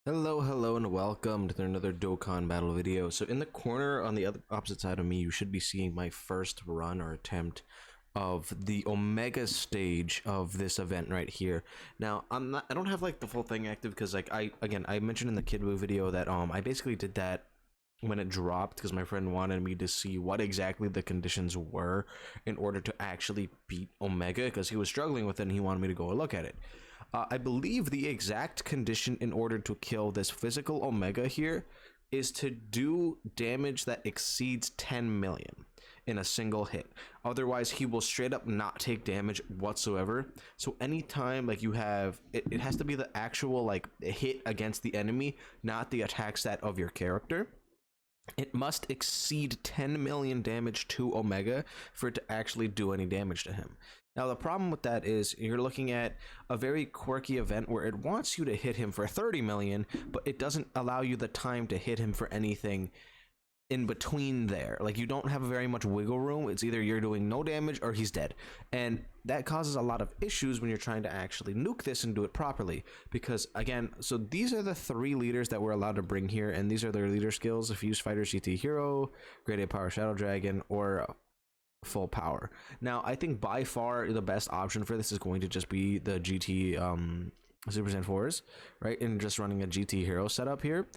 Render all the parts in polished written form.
Hello, and welcome to another Dokkan battle video. So in the corner on the other opposite side of me, you should be seeing my first run or attempt of the Omega stage of this event right here. Now, I don't have like the full thing active because like I mentioned in the Kid Buu video that I basically did that when it dropped because my friend wanted me to see what exactly the conditions were in order to actually beat Omega, because he was struggling with it and he wanted me to go look at it. I believe the exact condition in order to kill this physical Omega here is to do damage that exceeds 10 million in a single hit. Otherwise, he will straight up not take damage whatsoever. So anytime like you have, it has to be the actual like hit against the enemy, not the attack stat of your character. It must exceed 10 million damage to Omega for it to actually do any damage to him. Now, the problem with that is you're looking at a very quirky event where it wants you to hit him for 30 million, but it doesn't allow you the time to hit him for anything in between there. Like, you don't have very much wiggle room. It's either you're doing no damage or he's dead. And that causes a lot of issues when you're trying to actually nuke this and do it properly. Because, again, so these are the three leaders that we're allowed to bring here, and these are their leader skills: Fuse Fighter, GT Hero, Grade A Power Shadow Dragon, or full power. Now, I think by far the best option for this is going to just be the GT Super Saiyan 4s, right? And just running a GT Hero setup here.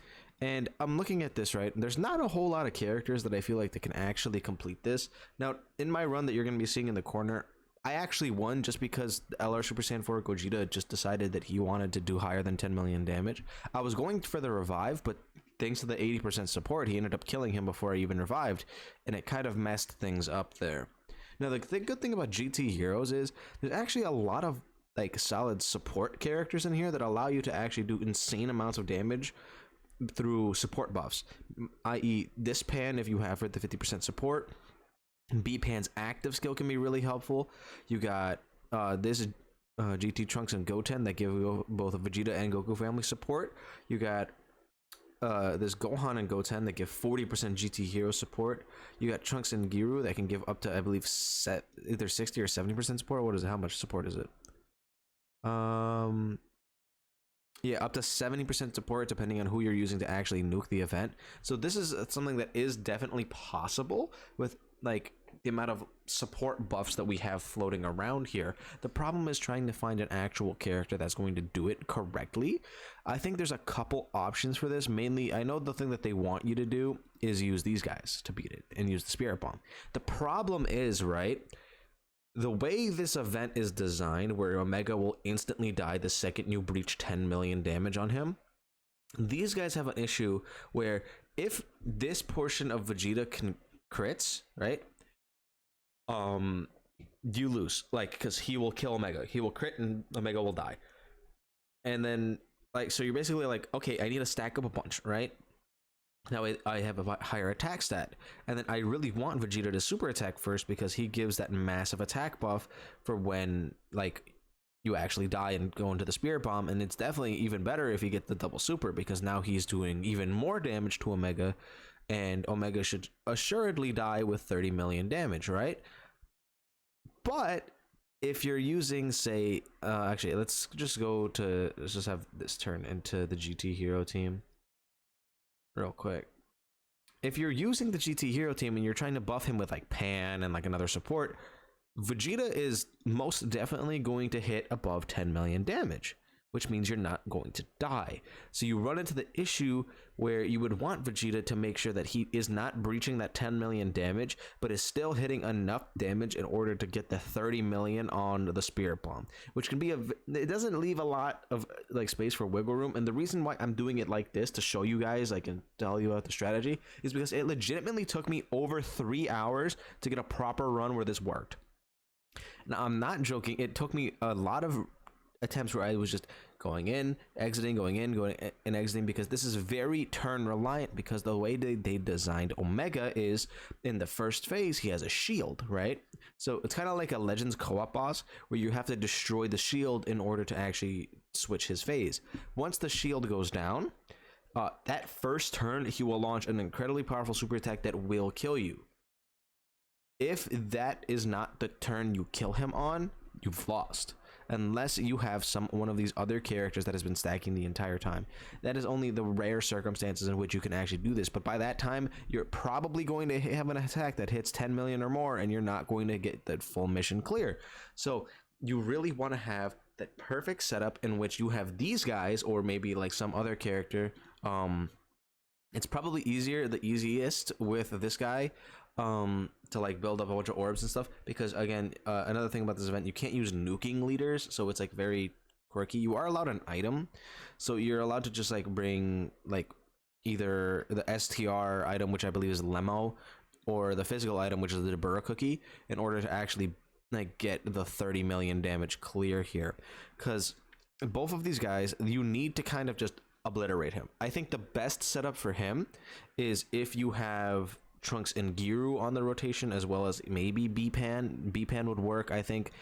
And I'm looking at this, right? There's not a whole lot of characters that I feel like that can actually complete this. Now, in my run that you're going to be seeing in the corner, I actually won just because the LR Super Saiyan 4 Gogeta just decided that he wanted to do higher than 10 million damage. I was going for the revive, but thanks to the 80% support, he ended up killing him before I even revived, and it kind of messed things up there. Now, the good thing about GT Heroes is there's actually a lot of like solid support characters in here that allow you to actually do insane amounts of damage through support buffs, i.e. this pan if you have it, the 50% support. B pan's active skill can be really helpful. You got this GT Trunks and Goten that give you both a Vegeta and Goku family support. You got this Gohan and Goten that give 40% GT Hero support. You got Trunks and Giru that can give up to, I believe, either 60 or 70% support. What is it? How much support is it? Yeah, up to 70% support depending on who you're using to actually nuke the event. So this is something that is definitely possible with like the amount of support buffs that we have floating around here. The problem is trying to find an actual character that's going to do it correctly. I think there's a couple options for this. Mainly, I know the thing that they want you to do is use these guys to beat it and use the Spirit Bomb. The problem is, right, the way this event is designed, where Omega will instantly die the second you breach 10 million damage on him, these guys have an issue where if this portion of Vegeta can crits, right, you lose, like, because he will kill Omega. He will crit and Omega will die. And then, like, so you're basically like, okay, I need to stack up a bunch, right? Now I have a higher attack stat, and then I really want Vegeta to super attack first because he gives that massive attack buff for when like you actually die and go into the Spirit Bomb. And it's definitely even better if you get the double super, because now he's doing even more damage to Omega, and Omega should assuredly die with 30 million damage, right? But if you're using, say, actually, let's just have this turn into the GT Hero team real quick. If you're using the GT Hero team and you're trying to buff him with like Pan and like another support, Vegeta is most definitely going to hit above 10 million damage, which means you're not going to die. So you run into the issue where you would want Vegeta to make sure that he is not breaching that 10 million damage, but is still hitting enough damage in order to get the 30 million on the Spirit Bomb, which can be it doesn't leave a lot of like space for wiggle room. And the reason why I'm doing it like this to show you guys, like, and tell you about the strategy, is because it legitimately took me over 3 hours to get a proper run where this worked. Now, I'm not joking. It took me a lot of attempts where I was just going in, exiting, going in, going and exiting, because this is very turn reliant, because the way they designed Omega is in the first phase he has a shield, right? So it's kind of like a Legends co-op boss where you have to destroy the shield in order to actually switch his phase. Once the shield goes down, that first turn he will launch an incredibly powerful super attack that will kill you. If that is not the turn you kill him on, you've lost. unless you have one of these other characters that has been stacking the entire time. That is only the rare circumstances in which you can actually do this, but by that time you're probably going to have an attack that hits 10 million or more, and you're not going to get that full mission clear. So you really want to have that perfect setup in which you have these guys, or maybe like some other character. It's probably the easiest with this guy to like build up a bunch of orbs and stuff, because again, another thing about this event, you can't use nuking leaders, so it's like very quirky. You are allowed an item, so you're allowed to just like bring like either the STR item, which I believe is Lemo, or the physical item, which is the Debura cookie, in order to actually like get the 30 million damage clear here. Because both of these guys, you need to kind of just obliterate him. I think the best setup for him is if you have Trunks and Giru on the rotation, as well as maybe B-Pan. B-Pan would work, I think.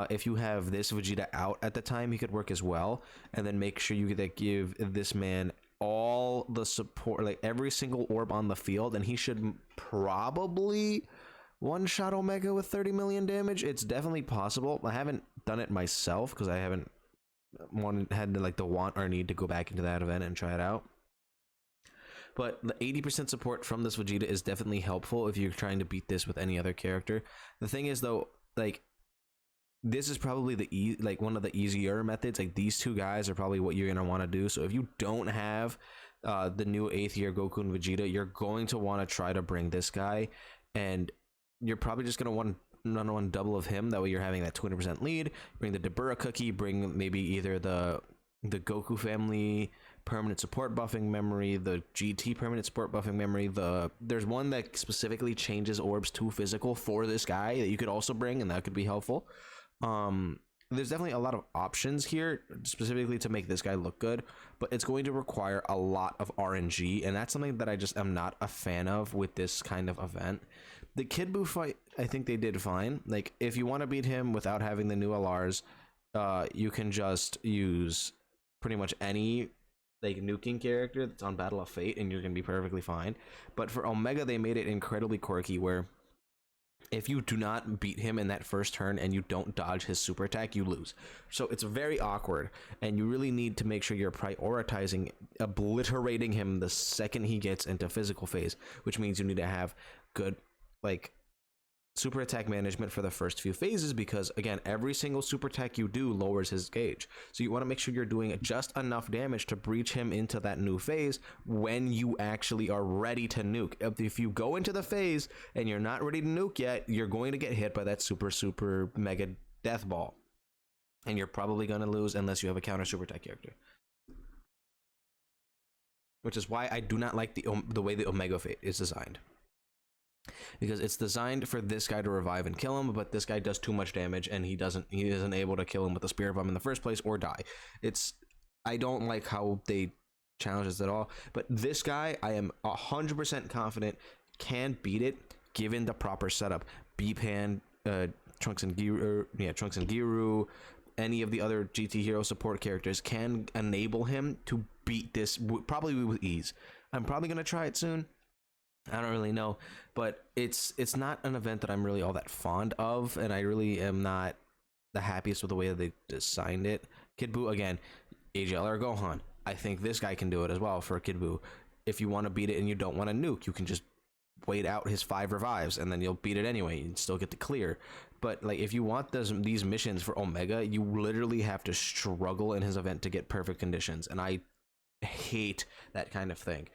If you have this Vegeta out at the time, he could work as well. And then make sure you give this man all the support, like every single orb on the field, and he should probably one-shot Omega with 30 million damage. It's definitely possible. I haven't done it myself because I haven't had the want or need to go back into that event and try it out. But the 80% support from this Vegeta is definitely helpful if you're trying to beat this with any other character. The thing is though, like, this is probably one of the easier methods. Like, these two guys are probably what you're gonna want to do. So if you don't have the new 8th year Goku and Vegeta, you're going to want to try to bring this guy, and you're probably just gonna want one double of him. That way you're having that 200% lead. Bring the Debura cookie, bring maybe either the Goku family permanent support buffing memory, the GT permanent support buffing memory. There's one that specifically changes orbs to physical for this guy that you could also bring, and that could be helpful. There's definitely a lot of options here specifically to make this guy look good, but it's going to require a lot of RNG, and that's something that I just am not a fan of with this kind of event. The Kid Buu fight, I think they did fine. Like, if you want to beat him without having the new LRs, you can just use pretty much any like nuking character that's on Battle of Fate, and you're gonna be perfectly fine. But for Omega, they made it incredibly quirky, where if you do not beat him in that first turn and you don't dodge his super attack, you lose. So it's very awkward, and you really need to make sure you're prioritizing obliterating him the second he gets into physical phase, which means you need to have good like super attack management for the first few phases, because again, every single super attack you do lowers his gauge. So you want to make sure you're doing just enough damage to breach him into that new phase when you actually are ready to nuke. If you go into the phase and you're not ready to nuke yet, you're going to get hit by that super mega death ball, and you're probably going to lose unless you have a counter super attack character. Which is why I do not like the way the Omega Fate is designed, because it's designed for this guy to revive and kill him, but this guy does too much damage, and he isn't able to kill him with the Spirit Bomb in the first place or die. I don't like how they challenge this at all, but this guy I am 100% confident can beat it given the proper setup. B-Pan, Trunks and Giru, any of the other GT Hero support characters can enable him to beat this probably with ease. I'm probably gonna try it soon. I don't really know, but it's not an event that I'm really all that fond of, and I really am not the happiest with the way that they designed it. Kid Buu, again, AGL or Gohan. I think this guy can do it as well for Kid Buu. If you want to beat it and you don't want to nuke, you can just wait out his 5 revives, and then you'll beat it anyway. You still get the clear. But like, if you want these missions for Omega, you literally have to struggle in his event to get perfect conditions, and I hate that kind of thing.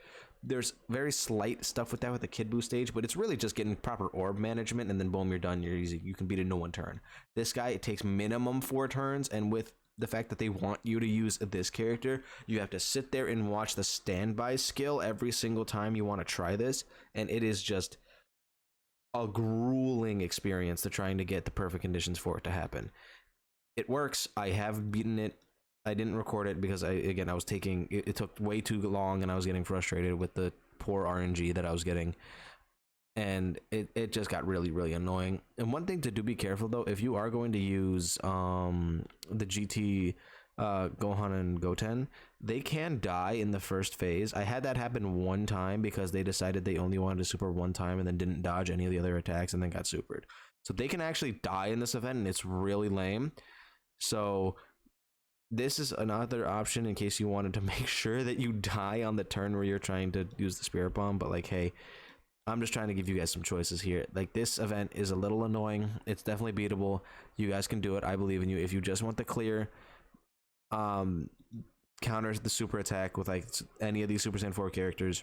There's very slight stuff with that with the Kid Buu stage, but it's really just getting proper orb management, and then boom, you're done. You're easy. You can beat it in 1 turn. This guy, it takes minimum 4 turns, and with the fact that they want you to use this character, you have to sit there and watch the standby skill every single time you want to try this, and it is just a grueling experience to trying to get the perfect conditions for it to happen. It works. I have beaten it. I didn't record it because I was taking it took way too long, and I was getting frustrated with the poor RNG that I was getting, and it just got really annoying. And one thing to do, be careful though, if you are going to use the GT Gohan and Goten, they can die in the first phase. I had that happen one time because they decided they only wanted to super one time and then didn't dodge any of the other attacks and then got supered. So they can actually die in this event, and it's really lame. So this is another option in case you wanted to make sure that you die on the turn where you're trying to use the spirit bomb. But like, hey, I'm just trying to give you guys some choices here. Like, this event is a little annoying. It's definitely beatable. You guys can do it. I believe in you. If you just want the clear counters the super attack with like any of these Super Saiyan 4 characters,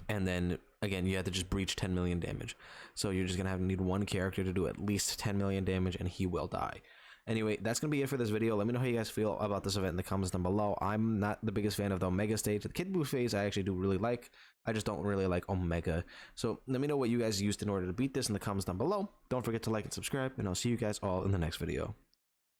and then again you have to just breach 10 million damage. So you're just gonna need one character to do at least 10 million damage, and he will die. Anyway, that's gonna be it for this video. Let me know how you guys feel about this event in the comments down below. I'm not the biggest fan of the Omega stage. The Kid Buu phase I actually do really like. I just don't really like Omega. So let me know what you guys used in order to beat this in the comments down below. Don't forget to like and subscribe, and I'll see you guys all in the next video.